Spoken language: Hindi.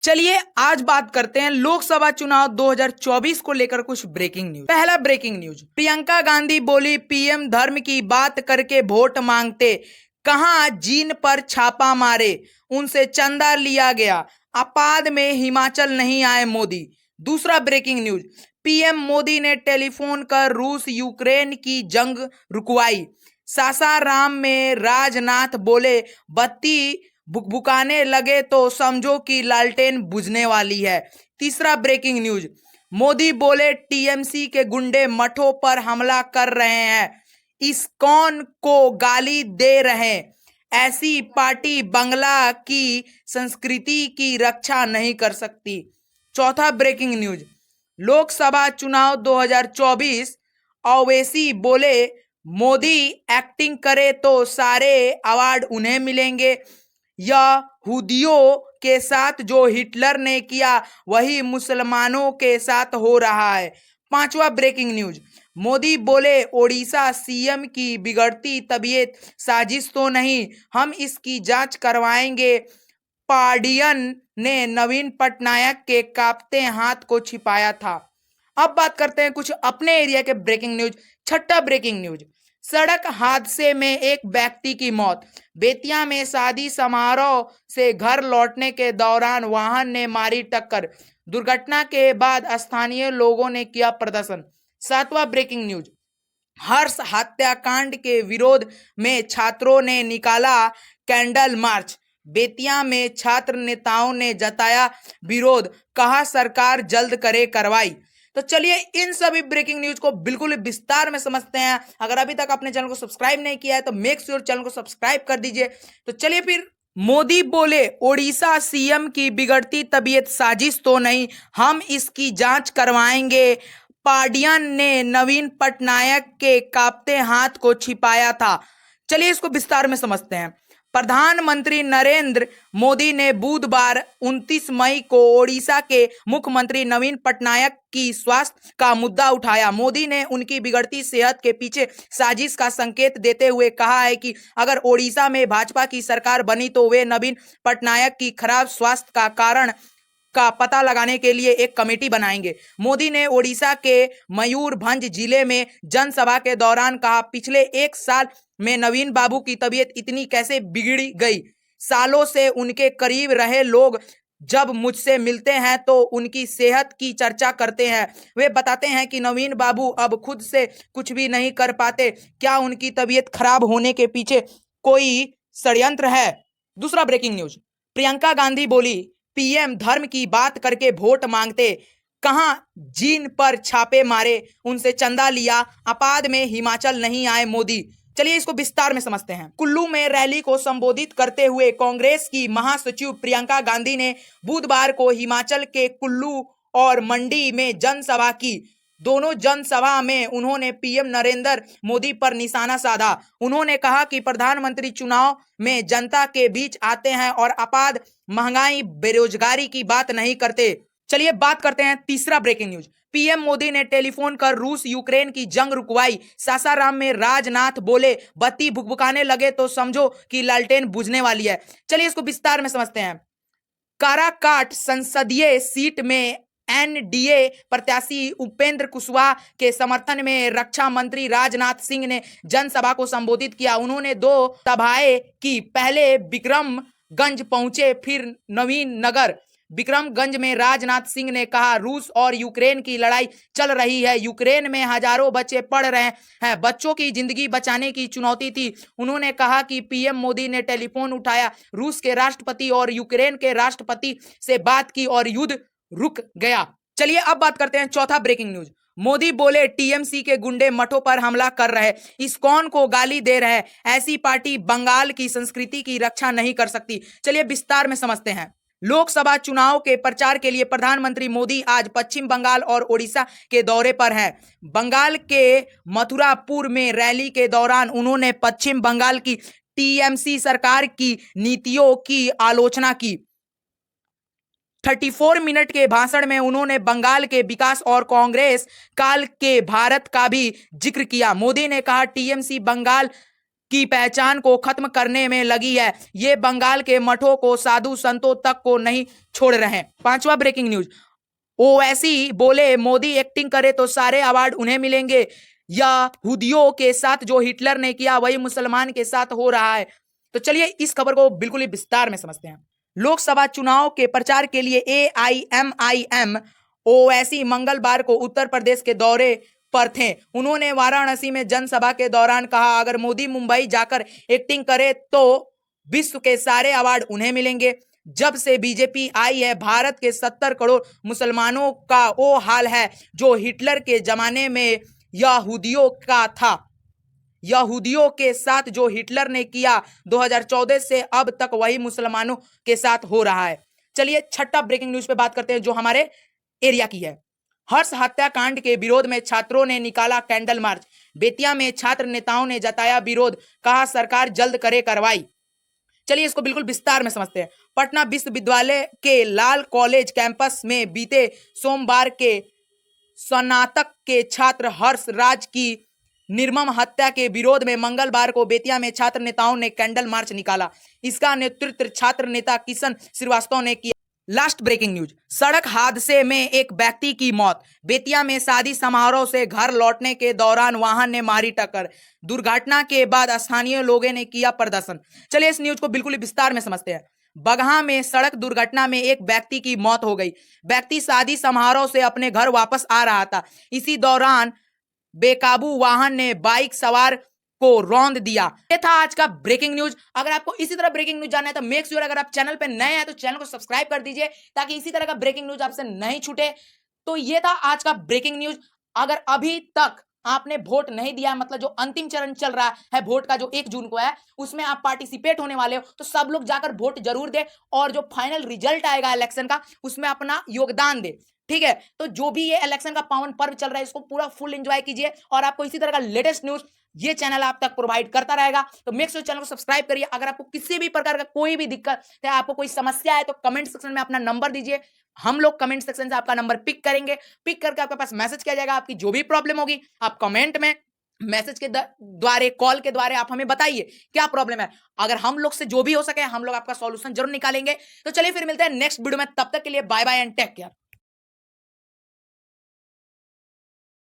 चलिए आज बात करते हैं लोकसभा चुनाव 2024 को लेकर कुछ ब्रेकिंग न्यूज। पहला ब्रेकिंग न्यूज, प्रियंका गांधी बोली पीएम धर्म की बात करके वोट मांगते, कहां जीन पर छापा मारे, उनसे चंदा लिया गया, आपाद में हिमाचल नहीं आए मोदी। दूसरा ब्रेकिंग न्यूज, पीएम मोदी ने टेलीफोन कर रूस यूक्रेन की जंग रुकवाई। सासाराम में राजनाथ बोले बत्ती भुकभुकाने लगे तो समझो कि लालटेन बुझने वाली है। तीसरा ब्रेकिंग न्यूज, मोदी बोले टीएमसी के गुंडे मठों पर हमला कर रहे हैं, इस्कॉन को गाली दे रहे हैं, ऐसी पार्टी बंगला की संस्कृति की रक्षा नहीं कर सकती। चौथा ब्रेकिंग न्यूज, लोकसभा चुनाव 2024, ओवैसी बोले मोदी एक्टिंग करे तो सारे अवार्ड उन्हें मिलेंगे, यहूदियों के साथ जो हिटलर ने किया वही मुसलमानों के साथ हो रहा है। पांचवा ब्रेकिंग न्यूज, मोदी बोले ओडिशा सीएम की बिगड़ती तबीयत साजिश तो नहीं, हम इसकी जांच करवाएंगे। पाडियन ने नवीन पटनायक के कांपते हाथ को छिपाया था। अब बात करते हैं कुछ अपने एरिया के ब्रेकिंग न्यूज। छठा ब्रेकिंग न्यूज, सड़क हादसे में एक व्यक्ति की मौत। बेतिया में शादी समारोह से घर लौटने के दौरान वाहन ने मारी टक्कर। दुर्घटना के बाद स्थानीय लोगों ने किया प्रदर्शन। सातवां ब्रेकिंग न्यूज, हर्ष हत्याकांड के विरोध में छात्रों ने निकाला कैंडल मार्च। बेतिया में छात्र नेताओं ने जताया विरोध, कहा सरकार जल्द करे कार्रवाई। तो चलिए इन सभी ब्रेकिंग न्यूज को बिल्कुल विस्तार में समझते हैं। अगर अभी तक अपने चैनल को सब्सक्राइब नहीं किया है तो मेक श्योर चैनल को सब्सक्राइब कर दीजिए। तो चलिए फिर, मोदी बोले ओडिशा सीएम की बिगड़ती तबीयत साजिश तो नहीं, हम इसकी जांच करवाएंगे। पाडियन ने नवीन पटनायक के कांपते हाथ को छिपाया था। चलिए इसको विस्तार में समझते हैं। प्रधानमंत्री नरेंद्र मोदी ने बुधवार 29 मई को ओडिशा के मुख्यमंत्री नवीन पटनायक की स्वास्थ्य का मुद्दा उठाया। मोदी ने उनकी बिगड़ती सेहत के पीछे साजिश का संकेत देते हुए कहा है कि अगर ओडिशा में भाजपा की सरकार बनी तो वे नवीन पटनायक की खराब स्वास्थ्य का कारण का पता लगाने के लिए एक कमेटी बनाएंगे। मोदी ने ओडिशा के मयूरभंज जिले में जनसभा के दौरान कहा, पिछले एक साल में नवीन बाबू की तबीयत इतनी कैसे बिगड़ गई। सालों से उनके करीब रहे लोग जब मुझसे मिलते हैं तो उनकी सेहत की चर्चा करते हैं। वे बताते हैं कि नवीन बाबू अब खुद से कुछ भी नहीं कर पाते। क्या उनकी तबीयत खराब होने के पीछे कोई षड्यंत्र है? दूसरा ब्रेकिंग न्यूज, प्रियंका गांधी बोली पीएम धर्म की बात करके वोट मांगते, कहां जीन पर छापे मारे, उनसे चंदा लिया, आपाद में हिमाचल नहीं आए मोदी। चलिए इसको विस्तार में समझते हैं। कुल्लू में रैली को संबोधित करते हुए कांग्रेस की महासचिव प्रियंका गांधी ने बुधवार को हिमाचल के कुल्लू और मंडी में जनसभा की। दोनों जनसभा में उन्होंने पीएम नरेंद्र मोदी पर निशाना साधा। उन्होंने कहा कि प्रधानमंत्री चुनाव में जनता के बीच आते हैं और आपाद महंगाई बेरोजगारी की बात नहीं करते। चलिए बात करते हैं तीसरा ब्रेकिंग न्यूज, पीएम मोदी ने टेलीफोन कर रूस यूक्रेन की जंग रुकवाई। सासाराम में राजनाथ बोले बत्ती भुकभुकाने लगे तो समझो कि लालटेन बुझने वाली है। चलिए इसको विस्तार में समझते हैं। काराकाट संसदीय सीट में एनडीए प्रत्याशी उपेंद्र कुशवाहा के समर्थन में रक्षा मंत्री राजनाथ सिंह ने जनसभा को संबोधित किया। उन्होंने दो सभाएं की, पहले बिक्रमगंज पहुंचे फिर नवीन नगर। बिक्रमगंज में राजनाथ सिंह ने कहा, रूस और यूक्रेन की लड़ाई चल रही है, यूक्रेन में हजारों बच्चे पढ़ रहे हैं, बच्चों की जिंदगी बचाने की चुनौती थी। उन्होंने कहा कि पीएम मोदी ने टेलीफोन उठाया, रूस के राष्ट्रपति और यूक्रेन के राष्ट्रपति से बात की और युद्ध रुक गया। चलिए अब बात करते हैं चौथा ब्रेकिंग न्यूज, मोदी बोले टीएमसी के गुंडे मठों पर हमला कर रहे, इस्कॉन को गाली दे रहे, ऐसी पार्टी बंगाल की संस्कृति की रक्षा नहीं कर सकती। चलिए विस्तार में समझते हैं। लोकसभा चुनाव के प्रचार के लिए प्रधानमंत्री मोदी आज पश्चिम बंगाल और ओडिशा के दौरे पर हैं। बंगाल के मथुरापुर में रैली के दौरान उन्होंने पश्चिम बंगाल की टीएमसी सरकार की नीतियों की आलोचना की। 34 मिनट के भाषण में उन्होंने बंगाल के विकास और कांग्रेस काल के भारत का भी जिक्र किया। मोदी ने कहा टीएमसी बंगाल की पहचान को खत्म करने में लगी है। ये बंगाल के मठों को, साधु संतों तक को नहीं छोड़ रहे हैं। पांचवा ब्रेकिंग न्यूज, ओवैसी बोले मोदी एक्टिंग करे तो सारे अवार्ड उन्हें मिलेंगे। यहूदियों के साथ जो हिटलर ने किया वही मुसलमान के साथ हो रहा है। तो चलिए इस खबर को बिल्कुल ही विस्तार में समझते हैं। लोकसभा चुनाव के प्रचार के लिए AIMIM ओवैसी मंगलवार को उत्तर प्रदेश के दौरे पर थे। उन्होंने वाराणसी में जनसभा के दौरान कहा, अगर मोदी मुंबई जाकर एक्टिंग करे तो विश्व के सारे अवार्ड उन्हें मिलेंगे। जब से बीजेपी आई है, भारत के 70 करोड़ मुसलमानों का वो हाल है जो हिटलर के जमाने में यहूदियों का था। यहूदियों के साथ जो हिटलर ने किया 2014 से अब तक वही मुसलमानों के साथ हो रहा है। चलिए छठा ब्रेकिंग न्यूज पे बात करते हैं जो हमारे एरिया की है। हर्ष हत्याकांड के विरोध में छात्रों ने निकाला कैंडल मार्च। बेतिया में छात्र नेताओं ने जताया विरोध, कहा सरकार जल्द करे कार्रवाई। चलिए इसको बिल्कुल विस्तार में समझते हैं। पटना विश्वविद्यालय के लाल कॉलेज कैंपस में बीते सोमवार के स्नातक के छात्र हर्ष राज की निर्मम हत्या के विरोध में मंगलवार को बेतिया में छात्र नेताओं ने कैंडल मार्च निकाला। इसका नेतृत्व छात्र नेता किशन श्रीवास्तव ने किया। लास्ट ब्रेकिंग न्यूज, सड़क हादसे में एक व्यक्ति की मौत। बेतिया में शादी समारोह से घर लौटने के दौरान वाहन ने मारी टक्कर। दुर्घटना के बाद स्थानीय लोगों ने किया प्रदर्शन। चलिए इस न्यूज को बिल्कुल बिस्तार में समझते हैं। बगहा में सड़क दुर्घटना में एक व्यक्ति की मौत हो गई। व्यक्ति शादी समारोह से अपने घर वापस आ रहा था। इसी दौरान बेकाबू वाहन ने बाइक सवार को रौंद दिया। ये था आज का ब्रेकिंग न्यूज। अगर आपको इसी तरह ब्रेकिंग न्यूज जानना है तो मेक श्योर अगर आप चैनल पे नए हैं तो चैनल को सब्सक्राइब कर दीजिए ताकि इसी तरह का ब्रेकिंग न्यूज आपसे नहीं छूटे। तो ये था आज का ब्रेकिंग न्यूज। अगर अभी तक आपने वोट नहीं दिया, मतलब जो अंतिम चरण चल रहा है वोट का, जो 1 जून को है, उसमें आप पार्टिसिपेट होने वाले हो, तो सब लोग जाकर वोट जरूर दे और जो फाइनल रिजल्ट आएगा इलेक्शन का उसमें अपना योगदान दे। ठीक है, तो जो भी ये इलेक्शन का पावन पर्व चल रहा है इसको पूरा फुल एंजॉय कीजिए और आपको इसी तरह का लेटेस्ट न्यूज ये चैनल आप तक प्रोवाइड करता रहेगा। तो मेक श्योर चैनल को सब्सक्राइब करिए। अगर आपको किसी भी प्रकार का कोई भी दिक्कत है, आपको कोई समस्या है, तो कमेंट सेक्शन में अपना नंबर दीजिए। हम लोग कमेंट सेक्शन से आपका नंबर पिक करेंगे। पिक करके आपके पास मैसेज किया जाएगा। आपकी जो भी प्रॉब्लम होगी आप कमेंट में, मैसेज के द्वारा, कॉल के द्वारा आप हमें बताइए क्या प्रॉब्लम है। अगर हम लोग से जो भी हो सके हम लोग आपका सॉल्यूशन जरूर निकालेंगे। तो चलिए फिर मिलते हैं नेक्स्ट वीडियो में। तब तक के लिए bye bye and take care.